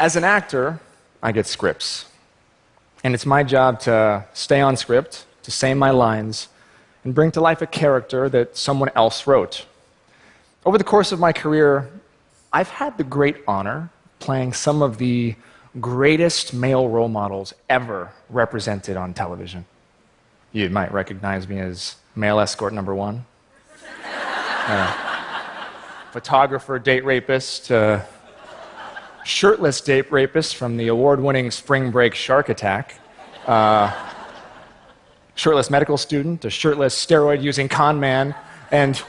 As an actor, I get scripts. And it's my job to stay on script, to say my lines, and bring to life a character that someone else wrote. Over the course of my career, I've had the great honor playing some of the greatest male role models ever represented on television. You might recognize me as male escort number one, photographer, date rapist, shirtless date rapist from the award-winning Spring Break Shark Attack, shirtless medical student, a shirtless steroid-using con man, and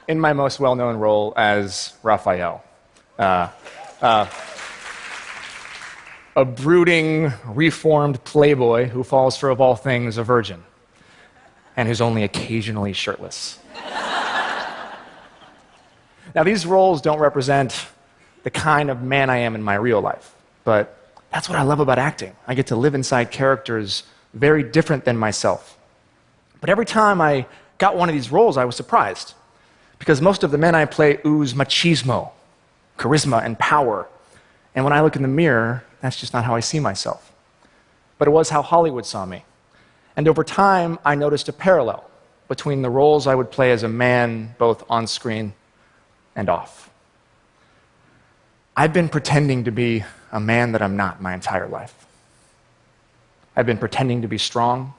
in my most well-known role as Raphael, a brooding, reformed playboy who falls for, of all things, a virgin, and who's only occasionally shirtless. Now, these roles don't represent the kind of man I am in my real life, but that's what I love about acting. I get to live inside characters very different than myself. But every time I got one of these roles, I was surprised, because most of the men I play ooze machismo, charisma, and power. And when I look in the mirror, that's just not how I see myself. But it was how Hollywood saw me. And over time, I noticed a parallel between the roles I would play as a man, both on screen and off. I've been pretending to be a man that I'm not my entire life. I've been pretending to be strong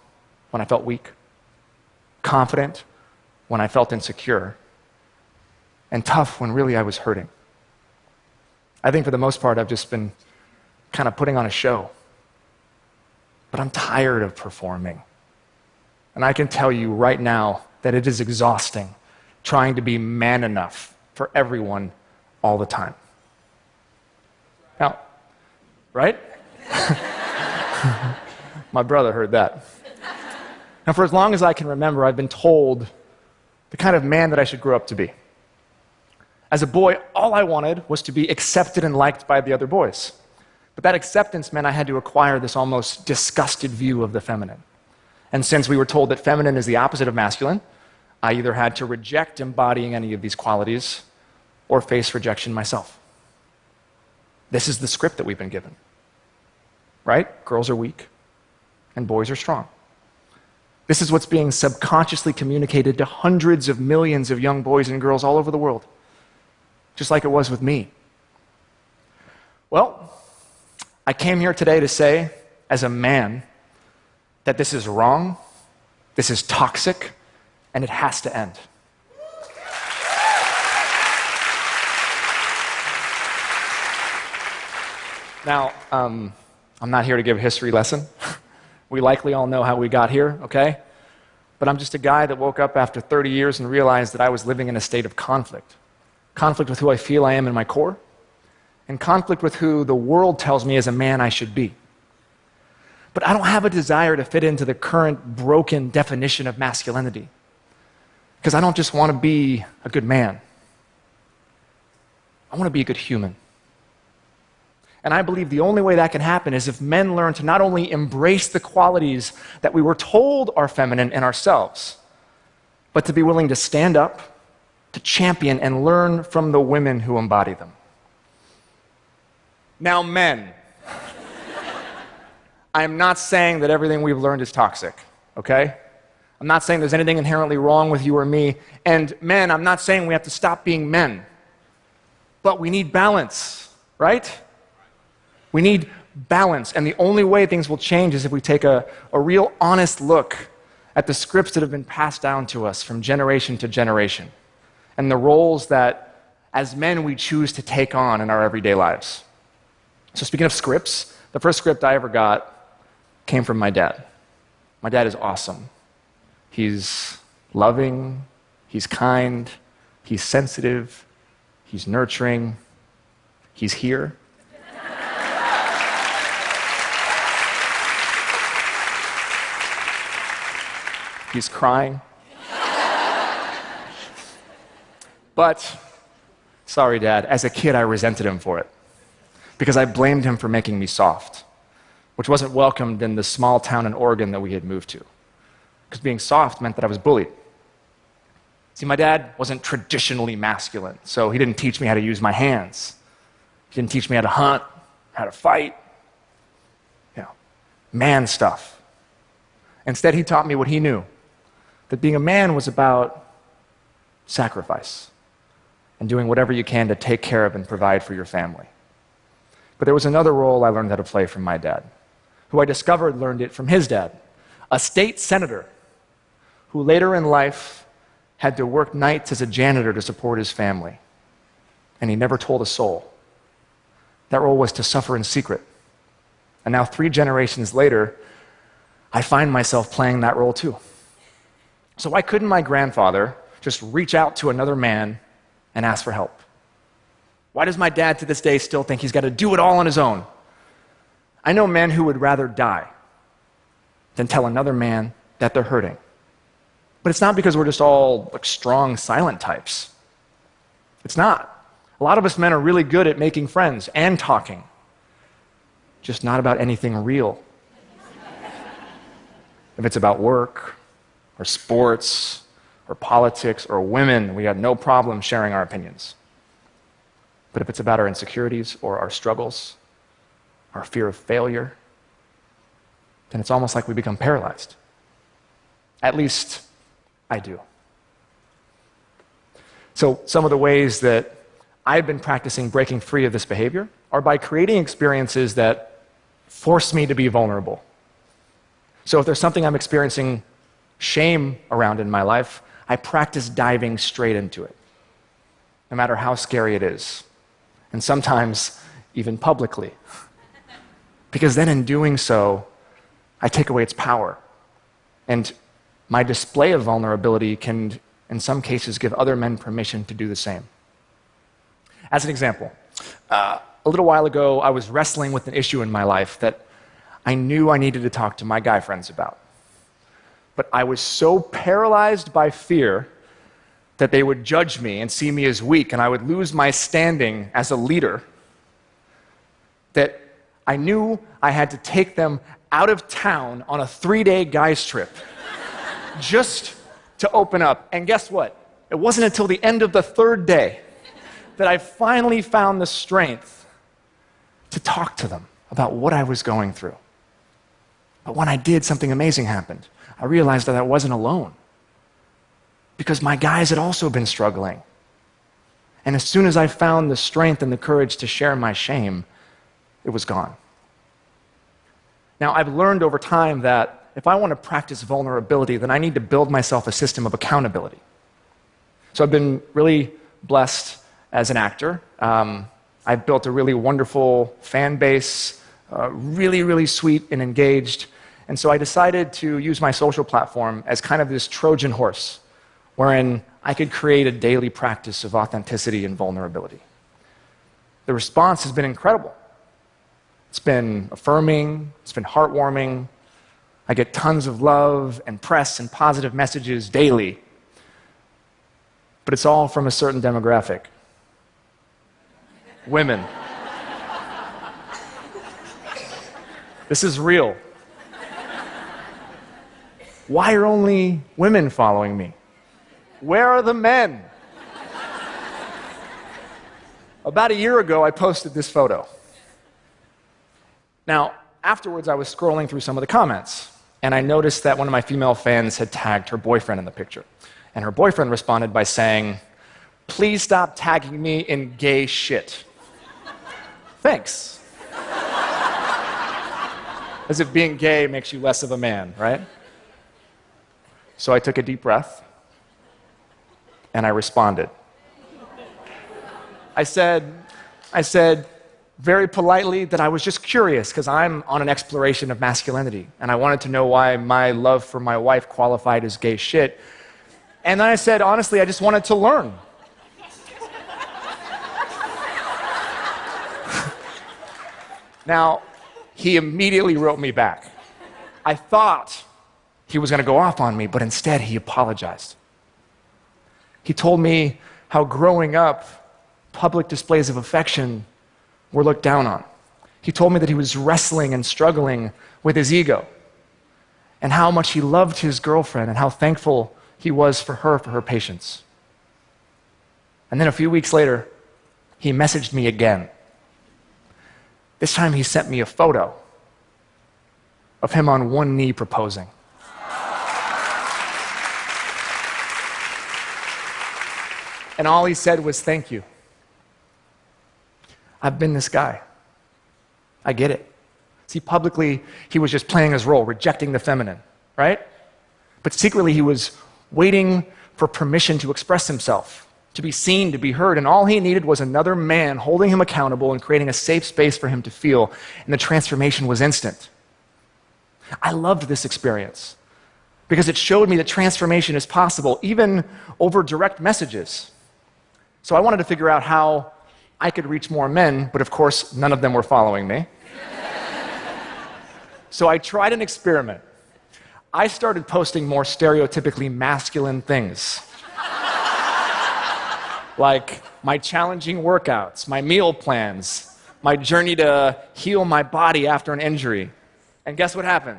when I felt weak, confident when I felt insecure, and tough when really I was hurting. I think for the most part, I've just been kind of putting on a show. But I'm tired of performing. And I can tell you right now that it is exhausting trying to be man enough for everyone all the time. Now, right? My brother heard that. And for as long as I can remember, I've been told the kind of man that I should grow up to be. As a boy, all I wanted was to be accepted and liked by the other boys. But that acceptance meant I had to acquire this almost disgusted view of the feminine. And since we were told that feminine is the opposite of masculine, I either had to reject embodying any of these qualities or face rejection myself. This is the script that we've been given. Right? Girls are weak and boys are strong. This is what's being subconsciously communicated to hundreds of millions of young boys and girls all over the world, just like it was with me. Well, I came here today to say, as a man, that this is wrong, this is toxic, and it has to end. Now, I'm not here to give a history lesson. We likely all know how we got here, okay? But I'm just a guy that woke up after 30 years and realized that I was living in a state of conflict. Conflict with who I feel I am in my core, and conflict with who the world tells me as a man I should be. But I don't have a desire to fit into the current broken definition of masculinity, because I don't just want to be a good man. I want to be a good human. And I believe the only way that can happen is if men learn to not only embrace the qualities that we were told are feminine in ourselves, but to be willing to stand up, to champion and learn from the women who embody them. Now, men, I'm not saying that everything we've learned is toxic, okay? I'm not saying there's anything inherently wrong with you or me. And men, I'm not saying we have to stop being men. But we need balance, right? We need balance. And the only way things will change is if we take a real honest look at the scripts that have been passed down to us from generation to generation, and the roles that, as men, we choose to take on in our everyday lives. So speaking of scripts, the first script I ever got came from my dad. My dad is awesome. He's loving, he's kind, he's sensitive, he's nurturing, he's here. He's crying. But, sorry, Dad, as a kid, I resented him for it, because I blamed him for making me soft, which wasn't welcomed in the small town in Oregon that we had moved to, because being soft meant that I was bullied. See, my dad wasn't traditionally masculine, so he didn't teach me how to use my hands. He didn't teach me how to hunt. how to fight, man stuff. Instead, he taught me what he knew, that being a man was about sacrifice and doing whatever you can to take care of and provide for your family. But there was another role I learned how to play from my dad, who I discovered learned it from his dad, a state senator who later in life had to work nights as a janitor to support his family. And he never told a soul. That role was to suffer in secret. And now 3 generations later, I find myself playing that role too. So why couldn't my grandfather just reach out to another man and ask for help? Why does my dad to this day still think he's got to do it all on his own? I know men who would rather die than tell another man that they're hurting. But it's not because we're just all like strong, silent types. It's not. A lot of us men are really good at making friends and talking, just not about anything real. If it's about work, or sports, or politics, or women, we got no problem sharing our opinions. But if it's about our insecurities, or our struggles, our fear of failure, then it's almost like we become paralyzed. At least, I do. So some of the ways that I've been practicing breaking free of this behavior are by creating experiences that force me to be vulnerable. So if there's something I'm experiencing shame around in my life, I practice diving straight into it, no matter how scary it is, and sometimes even publicly. Because then in doing so, I take away its power. And my display of vulnerability can, in some cases, give other men permission to do the same. As an example, a little while ago, I was wrestling with an issue in my life that I knew I needed to talk to my guy friends about. But I was so paralyzed by fear that they would judge me and see me as weak, and I would lose my standing as a leader, that I knew I had to take them out of town on a 3-day guys trip just to open up. And guess what? It wasn't until the end of the 3rd day that I finally found the strength to talk to them about what I was going through. But when I did, something amazing happened. I realized that I wasn't alone, because my guys had also been struggling. And as soon as I found the strength and the courage to share my shame, it was gone. Now, I've learned over time that if I want to practice vulnerability, then I need to build myself a system of accountability. So I've been really blessed as an actor. I've built a really wonderful fan base, really, really sweet and engaged. And so I decided to use my social platform as kind of this Trojan horse, wherein I could create a daily practice of authenticity and vulnerability. The response has been incredible. It's been affirming, it's been heartwarming. I get tons of love and press and positive messages daily. But it's all from a certain demographic. Women. This is real. Why are only women following me? Where are the men? About a year ago, I posted this photo. Now, afterwards, I was scrolling through some of the comments, and I noticed that one of my female fans had tagged her boyfriend in the picture. And her boyfriend responded by saying, "Please stop tagging me in gay shit." Thanks. As if being gay makes you less of a man, right? So I took a deep breath, and I responded. I said very politely that I was just curious, because I'm on an exploration of masculinity, and I wanted to know why my love for my wife qualified as gay shit. And then I said, honestly, I just wanted to learn. Now, he immediately wrote me back. I thought he was going to go off on me, but instead he apologized. He told me how growing up, public displays of affection were looked down on. He told me that he was wrestling and struggling with his ego, and how much he loved his girlfriend and how thankful he was for her patience. And then a few weeks later, he messaged me again. This time he sent me a photo of him on one knee proposing. And all he said was, "Thank you. I've been this guy. I get it." See, publicly, he was just playing his role, rejecting the feminine, right? But secretly, he was waiting for permission to express himself, to be seen, to be heard, and all he needed was another man holding him accountable and creating a safe space for him to feel, and the transformation was instant. I loved this experience because it showed me that transformation is possible, even over direct messages. So I wanted to figure out how I could reach more men, but of course, none of them were following me. So I tried an experiment. I started posting more stereotypically masculine things. Like my challenging workouts, my meal plans, my journey to heal my body after an injury. And guess what happened?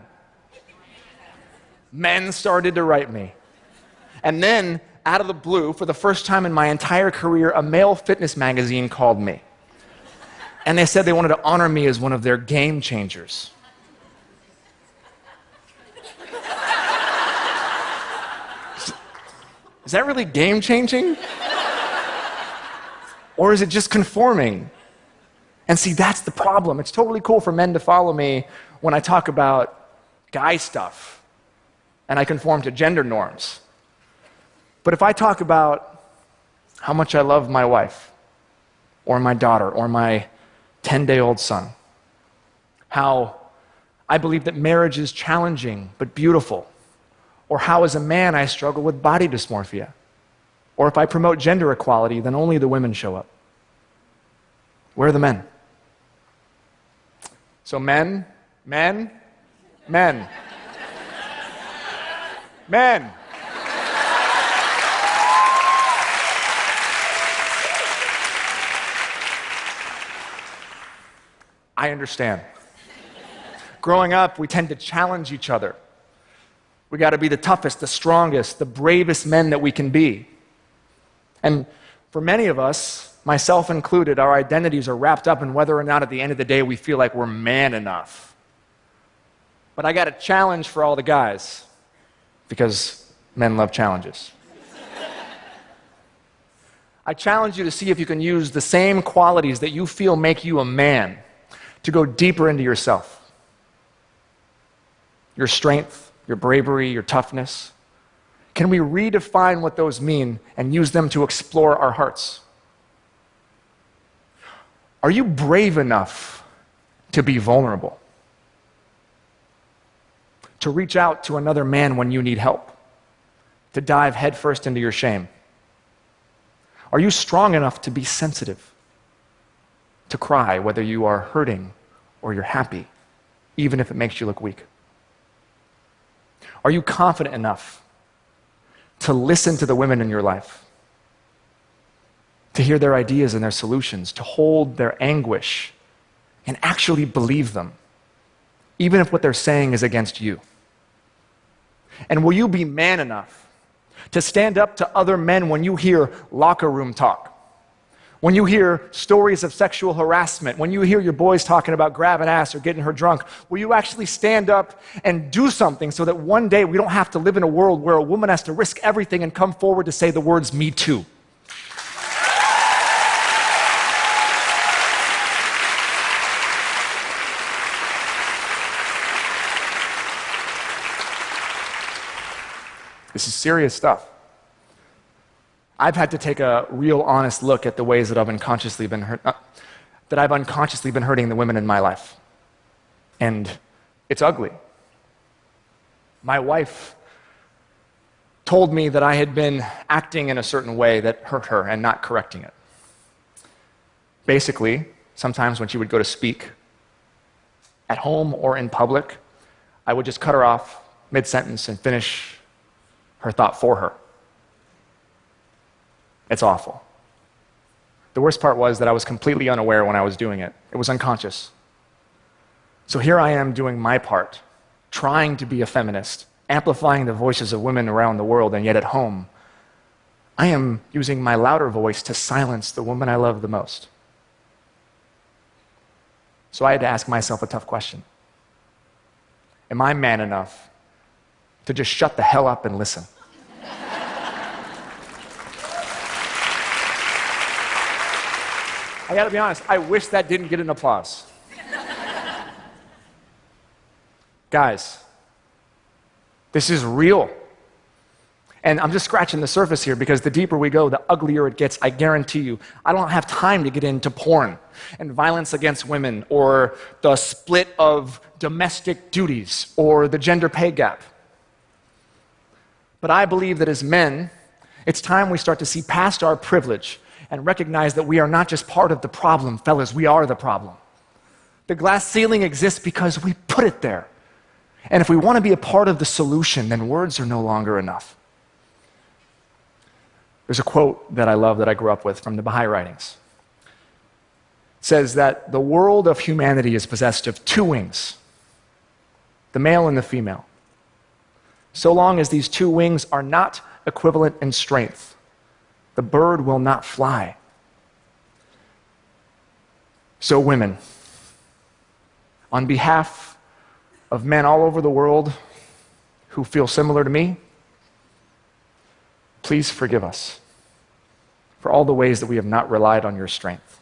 Men started to write me. And then, out of the blue, for the first time in my entire career, a male fitness magazine called me. And they said they wanted to honor me as one of their game changers. Is that really game changing? Or is it just conforming? And see, that's the problem. It's totally cool for men to follow me when I talk about guy stuff and I conform to gender norms. But if I talk about how much I love my wife or my daughter or my 10-day-old son, how I believe that marriage is challenging but beautiful, or how as a man I struggle with body dysmorphia, or if I promote gender equality, then only the women show up. Where are the men? So men. I understand. Growing up, we tend to challenge each other. We got to be the toughest, the strongest, the bravest men that we can be. And for many of us, myself included, our identities are wrapped up in whether or not at the end of the day we feel like we're man enough. But I got a challenge for all the guys, because men love challenges. I challenge you to see if you can use the same qualities that you feel make you a man to go deeper into yourself. Your strength, your bravery, your toughness. Can we redefine what those mean and use them to explore our hearts? Are you brave enough to be vulnerable? To reach out to another man when you need help? To dive headfirst into your shame? Are you strong enough to be sensitive? To cry whether you are hurting or you're happy, even if it makes you look weak? Are you confident enough to listen to the women in your life? To hear their ideas and their solutions, to hold their anguish and actually believe them, even if what they're saying is against you? And will you be man enough to stand up to other men when you hear locker room talk? When you hear stories of sexual harassment, when you hear your boys talking about grabbing ass or getting her drunk, will you actually stand up and do something so that one day we don't have to live in a world where a woman has to risk everything and come forward to say the words, "Me too"? This is serious stuff. I've had to take a real honest look at the ways that I've unconsciously been hurting the women in my life. And it's ugly. My wife told me that I had been acting in a certain way that hurt her and not correcting it. Basically, sometimes when she would go to speak, at home or in public, I would just cut her off mid-sentence and finish her thought for her. It's awful. The worst part was that I was completely unaware when I was doing it. It was unconscious. So here I am doing my part, trying to be a feminist, amplifying the voices of women around the world, and yet at home, I am using my louder voice to silence the woman I love the most. So I had to ask myself a tough question. Am I man enough to just shut the hell up and listen? I gotta be honest, I wish that didn't get an applause. Guys, this is real. And I'm just scratching the surface here because the deeper we go, the uglier it gets, I guarantee you. I don't have time to get into porn and violence against women or the split of domestic duties or the gender pay gap. But I believe that as men, it's time we start to see past our privilege and recognize that we are not just part of the problem, fellas, we are the problem. The glass ceiling exists because we put it there. And if we want to be a part of the solution, then words are no longer enough. There's a quote that I love that I grew up with from the Baha'i writings. It says that the world of humanity is possessed of two wings, the male and the female. So long as these two wings are not equivalent in strength, the bird will not fly. So women, on behalf of men all over the world who feel similar to me, please forgive us for all the ways that we have not relied on your strength.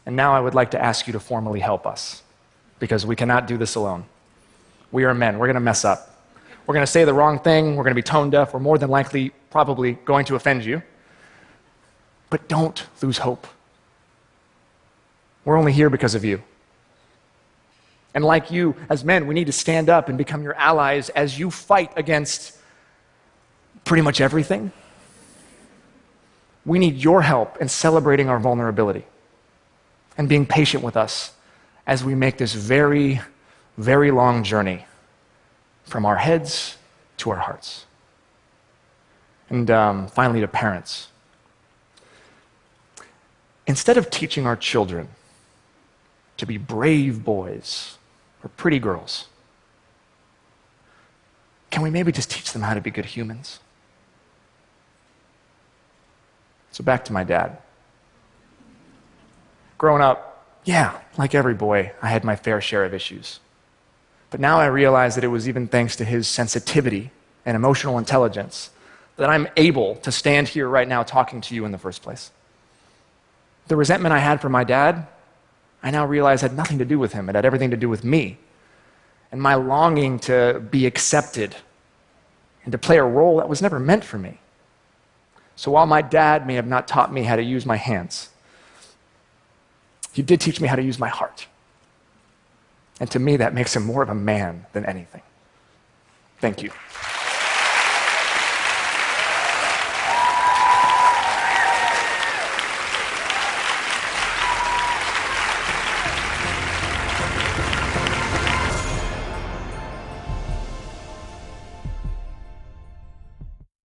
And now I would like to ask you to formally help us, because we cannot do this alone. We are men. We're going to mess up. We're going to say the wrong thing. We're going to be tone deaf. We're more than likely probably going to offend you. But don't lose hope. We're only here because of you. And like you, as men, we need to stand up and become your allies as you fight against pretty much everything. We need your help in celebrating our vulnerability and being patient with us as we make this very, very long journey from our heads to our hearts. And finally, to parents. Instead of teaching our children to be brave boys or pretty girls, can we maybe just teach them how to be good humans? So back to my dad. Growing up, yeah, like every boy, I had my fair share of issues. But now I realize that it was even thanks to his sensitivity and emotional intelligence that I'm able to stand here right now talking to you in the first place. The resentment I had for my dad, I now realize had nothing to do with him. It had everything to do with me and my longing to be accepted and to play a role that was never meant for me. So while my dad may have not taught me how to use my hands, he did teach me how to use my heart. And to me, that makes him more of a man than anything. Thank you.